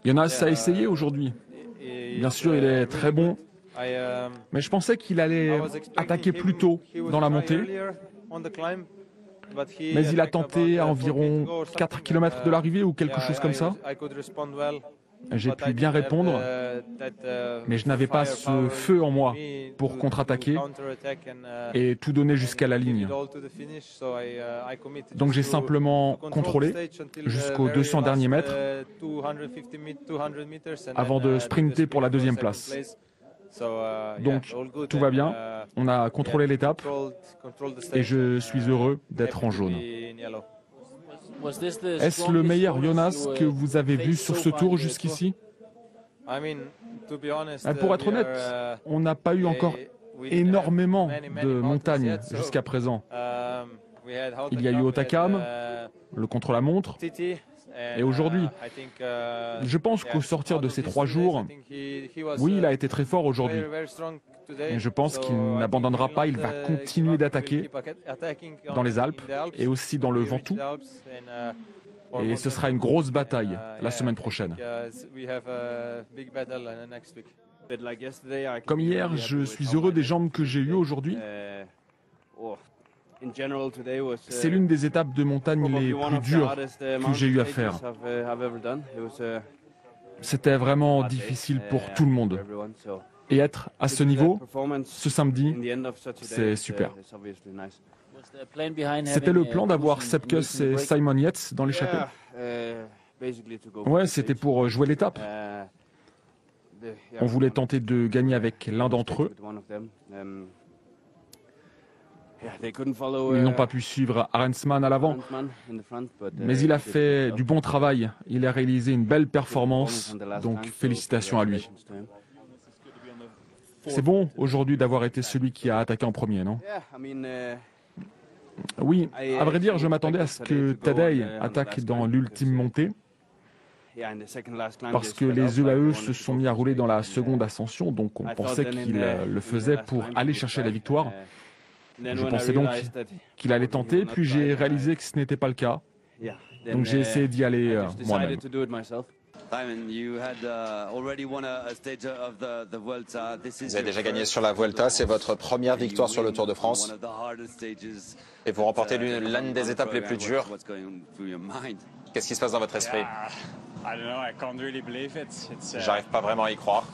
Jonas a essayé aujourd'hui. Bien sûr, il est très bon, mais je pensais qu'il allait attaquer plus tôt dans la montée. Mais il a tenté à environ 4 km de l'arrivée ou quelque chose comme ça. J'ai pu bien répondre, mais je n'avais pas ce feu en moi pour contre-attaquer et tout donner jusqu'à la ligne. Donc j'ai simplement contrôlé jusqu'aux 200 derniers mètres avant de sprinter pour la deuxième place. Donc tout va bien, on a contrôlé l'étape et je suis heureux d'être en jaune. Est-ce le meilleur Jonas que vous avez vu sur ce tour jusqu'ici? Pour être honnête, on n'a pas eu encore énormément de montagnes jusqu'à présent. Il y a eu Otakam, le contre-la-montre, et aujourd'hui, je pense qu'au sortir de ces 3 jours, oui, il a été très fort aujourd'hui. Et je pense qu'il n'abandonnera pas, il va continuer d'attaquer dans les Alpes et aussi dans le Ventoux. Et ce sera une grosse bataille la semaine prochaine. Comme hier, je suis heureux des jambes que j'ai eues aujourd'hui. C'est l'une des étapes de montagne les plus dures que j'ai eu à faire. C'était vraiment difficile pour tout le monde. Et être à ce niveau, ce samedi, c'est super. C'était le plan d'avoir Sepkus et Simon Yates dans l'échappée? Ouais, c'était pour jouer l'étape. On voulait tenter de gagner avec l'un d'entre eux. Ils n'ont pas pu suivre Arensman à l'avant, mais il a fait du bon travail. Il a réalisé une belle performance, donc félicitations à lui. C'est bon aujourd'hui d'avoir été celui qui a attaqué en premier, non? Oui, à vrai dire, je m'attendais à ce que Tadej attaque dans l'ultime montée, parce que les EAE se sont mis à rouler dans la seconde ascension, donc on pensait qu'il le faisait pour aller chercher la victoire. Je pensais donc qu'il allait tenter, puis j'ai réalisé que ce n'était pas le cas. Donc j'ai essayé d'y aller moi-même. Vous avez déjà gagné sur la Vuelta, c'est votre première victoire sur le Tour de France. Et vous remportez l'une des étapes les plus dures. Qu'est-ce qui se passe dans votre esprit? J'arrive pas vraiment à y croire.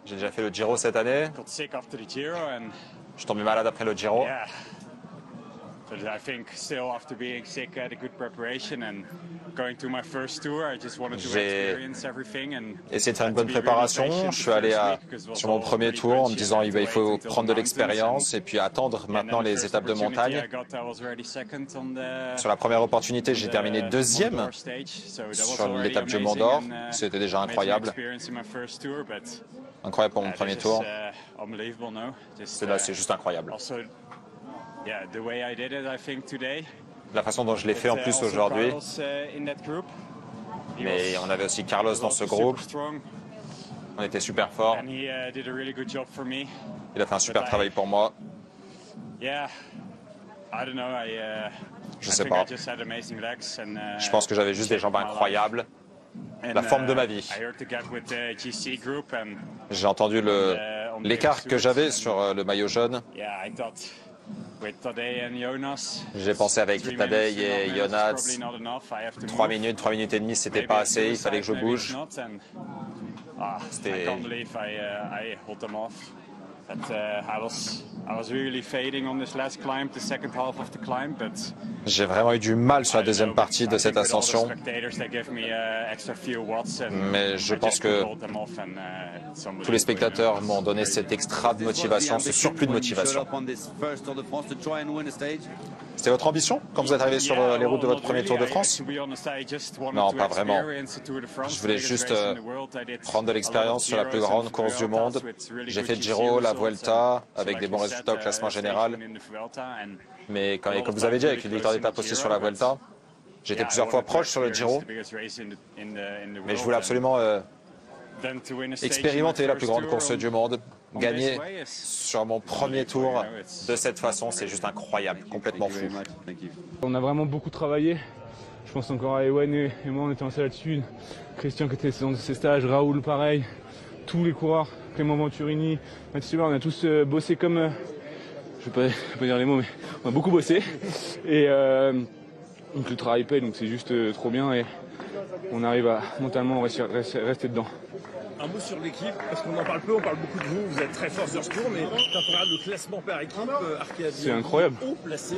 J'ai déjà fait le Giro cette année. Je suis tombé malade après le Giro. J'ai essayé de faire une bonne préparation. Je suis allé sur mon premier tour en me disant il faut prendre de l'expérience et puis attendre maintenant les étapes de montagne. Sur la première opportunité, j'ai terminé deuxième sur l'étape du Mont d'Or. C'était déjà incroyable. Incroyable pour mon premier tour. C'est juste incroyable. La façon dont je l'ai fait en plus aujourd'hui. Mais on avait aussi Carlos dans ce groupe. On était super forts. Il a fait un super travail pour moi. Je sais pas. Je pense que j'avais juste des jambes incroyables. La forme de ma vie. J'ai entendu l'écart que j'avais sur le maillot jaune. J'ai pensé avec Tadej et Jonas, 3 minutes et demie, c'était pas assez, il fallait que je bouge. C'était... J'ai vraiment eu du mal sur la deuxième partie de cette ascension, mais je pense que tous les spectateurs m'ont donné cet extra de motivation, ce surplus de motivation. C'était votre ambition quand vous êtes arrivé sur les routes de votre premier Tour de France? Non, pas vraiment. Je voulais juste prendre de l'expérience sur la plus grande course du monde. J'ai fait le Giro, la Vuelta, avec des bons résultats au classement général. Mais comme vous avez dit, avec une victoire d'étape aussi sur la Vuelta, j'étais plusieurs fois proche sur le Giro. Mais je voulais absolument expérimenter la plus grande course du monde, gagner sur mon premier tour de cette façon, c'est juste incroyable, complètement fou. On a vraiment beaucoup travaillé. Je pense encore à Ewan et moi, on était en salle là-dessus. Christian qui était dans ses stages, Raoul pareil, tous les coureurs, Clément Venturini, Mathieu Suber, on a tous bossé comme... je vais pas dire les mots, mais on a beaucoup bossé. Et donc le travail paye, donc c'est juste trop bien et on arrive à mentalement rester dedans. Un mot sur l'équipe, parce qu'on en parle peu, on parle beaucoup de vous, vous êtes très fort sur ce tour, mais quand on regarde le classement par équipe, Arkea c'est incroyable. Haut placé,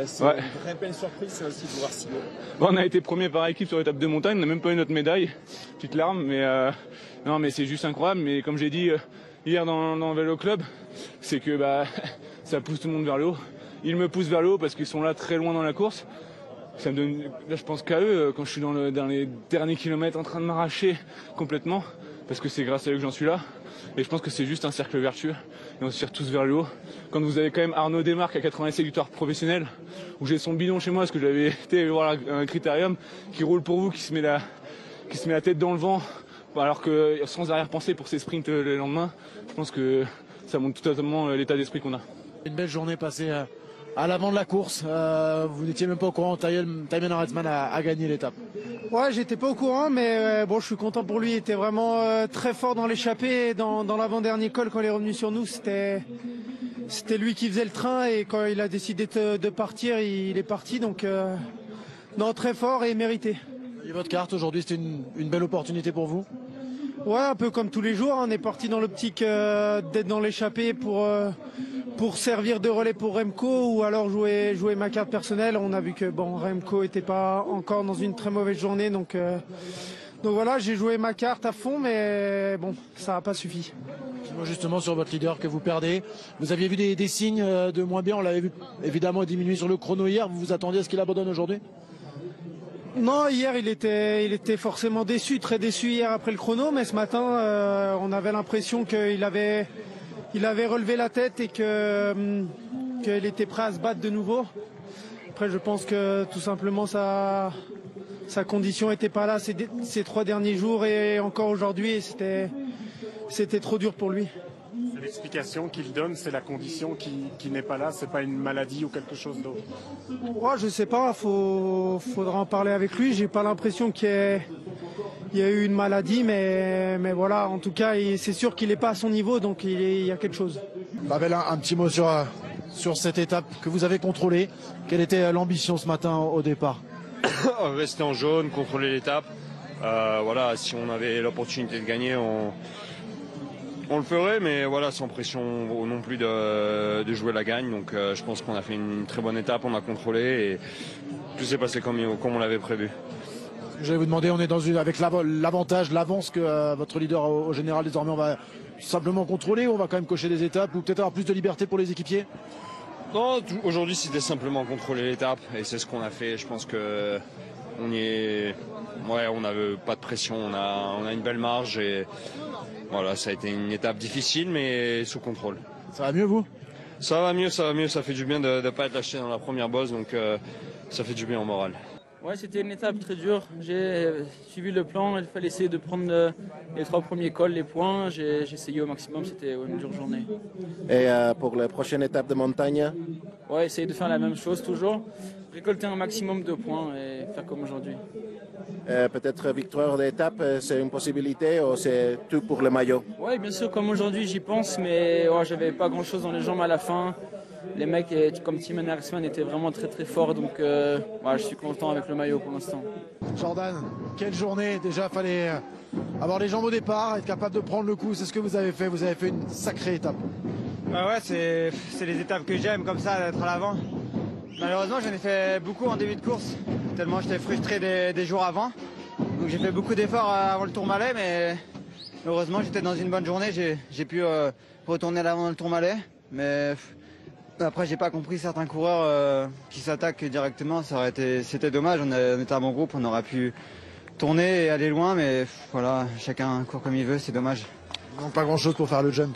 c'est une vraie belle surprise aussi de voir si haut. Bon, on a été premier par équipe sur l'étape de montagne, on n'a même pas eu notre médaille, petite larme, mais non mais c'est juste incroyable, mais comme j'ai dit hier dans le vélo club, c'est que ça pousse tout le monde vers le haut. Ils me poussent vers le haut parce qu'ils sont là très loin dans la course. Ça me donne, là je pense qu'à eux quand je suis dans les derniers kilomètres en train de m'arracher complètement. Parce que c'est grâce à eux que j'en suis là. Et je pense que c'est juste un cercle vertueux. Et on se tire tous vers le haut. Quand vous avez quand même Arnaud Desmarques à 87 victoires professionnelles, où j'ai son bidon chez moi, parce que j'avais été voir un critérium, qui roule pour vous, qui se met la tête dans le vent, alors que sans arrière-pensée pour ses sprints le lendemain, je pense que ça montre totalement l'état d'esprit qu'on a. Une belle journée passée à l'avant de la course. Vous n'étiez même pas au courant, Thymen Arensman a gagné l'étape. Ouais, j'étais pas au courant, mais bon, je suis content pour lui. Il était vraiment très fort dans l'échappée. Dans l'avant-dernier col, quand il est revenu sur nous, c'était lui qui faisait le train. Et quand il a décidé de partir, il est parti. Donc, non, très fort et mérité. Et votre carte aujourd'hui, c'était une belle opportunité pour vous? Ouais, un peu comme tous les jours. On est parti dans l'optique d'être dans l'échappée pour servir de relais pour Remco ou alors jouer ma carte personnelle. On a vu que Remco était pas encore dans une très mauvaise journée, donc voilà, j'ai joué ma carte à fond, mais bon, ça n'a pas suffi. Justement sur votre leader que vous perdez, vous aviez vu des signes de moins bien, on l'avait vu évidemment diminuer sur le chrono hier, vous vous attendiez à ce qu'il abandonne aujourd'hui? Non, hier il était forcément déçu, très déçu hier après le chrono, mais ce matin on avait l'impression qu'il avait relevé la tête et qu'il était prêt à se battre de nouveau. Après, je pense que tout simplement sa condition n'était pas là ces 3 derniers jours et encore aujourd'hui, et c'était trop dur pour lui. C'est l'explication qu'il donne, c'est la condition qui n'est pas là, c'est pas une maladie ou quelque chose d'autre. Ouais, je sais pas, faudra en parler avec lui. J'ai pas l'impression qu'il y a eu une maladie, mais voilà, en tout cas, c'est sûr qu'il n'est pas à son niveau, donc il y a quelque chose. Pavel, un petit mot sur cette étape que vous avez contrôlée. Quelle était l'ambition ce matin au départ? Rester en jaune, contrôler l'étape. Voilà, si on avait l'opportunité de gagner, on le ferait, mais voilà, sans pression non plus de jouer la gagne. Donc je pense qu'on a fait une très bonne étape, on a contrôlé et tout s'est passé comme on l'avait prévu. J'allais vous demander, on est avec l'avantage, l'avance que votre leader au général désormais, on va simplement contrôler ou on va quand même cocher des étapes ou peut-être avoir plus de liberté pour les équipiers? Non, aujourd'hui c'était simplement contrôler l'étape et c'est ce qu'on a fait. Je pense que on n'avait pas de pression, on a une belle marge et voilà, ça a été une étape difficile mais sous contrôle. Ça va mieux vous? Ça va mieux, ça fait du bien de ne pas être lâché dans la première bosse, donc ça fait du bien au moral. Ouais, c'était une étape très dure. J'ai suivi le plan, il fallait essayer de prendre les 3 premiers cols, les points. J'ai essayé au maximum, c'était une dure journée. Et pour la prochaine étape de montagne? Ouais, essayer de faire la même chose toujours, récolter un maximum de points et faire comme aujourd'hui. Peut-être victoire d'étape, c'est une possibilité ou c'est tout pour le maillot? Oui, bien sûr, comme aujourd'hui j'y pense, mais ouais, j'avais pas grand-chose dans les jambes à la fin. Les mecs comme Thymen Arensman étaient vraiment très très forts, donc je suis content avec le maillot pour l'instant. Jordan, quelle journée! Déjà, fallait avoir les jambes au départ, être capable de prendre le coup, c'est ce que vous avez fait une sacrée étape. Ouais, c'est les étapes que j'aime comme ça, d'être à l'avant. Malheureusement, j'en ai fait beaucoup en début de course, tellement j'étais frustré des jours avant. Donc j'ai fait beaucoup d'efforts avant le Tourmalet, mais heureusement j'étais dans une bonne journée, j'ai pu retourner à l'avant le Tourmalet. Mais après, j'ai pas compris certains coureurs qui s'attaquent directement, c'était dommage, on était un bon groupe, on aurait pu tourner et aller loin, mais voilà, chacun court comme il veut, c'est dommage. Il manque pas grand chose pour faire le jump.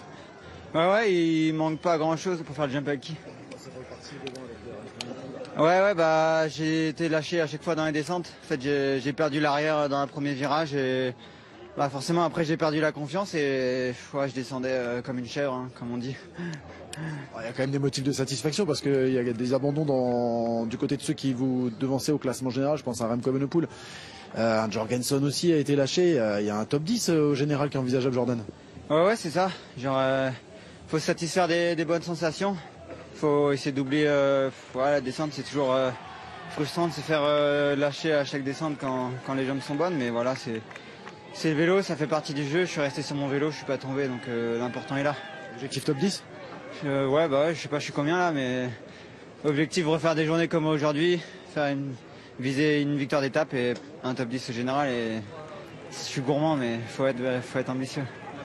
Ouais, il manque pas grand chose pour faire le jump avec qui. Ouais, j'ai été lâché à chaque fois dans les descentes. En fait, j'ai perdu l'arrière dans le premier virage et Bah forcément après j'ai perdu la confiance et ouais, je descendais comme une chèvre, hein, comme on dit. Il y a quand même des motifs de satisfaction parce qu'il y a des abandons du côté de ceux qui vous devançaient au classement général. Je pense à Remco Evenepoel. Un Jorgensen aussi a été lâché. Il y a un top 10 au général qui est envisageable, Jordan. Ouais, c'est ça. Genre, faut se satisfaire des bonnes sensations. Faut essayer d'oublier. La descente, c'est toujours frustrant de se faire lâcher à chaque descente quand les jambes sont bonnes. Mais voilà, c'est le vélo, ça fait partie du jeu. Je suis resté sur mon vélo, je suis pas tombé, donc l'important est là. Objectif top 10 ? Ouais, je sais pas, je suis combien là, mais objectif refaire des journées comme aujourd'hui, viser une victoire d'étape et un top 10 au général. Et je suis gourmand, mais faut être ambitieux.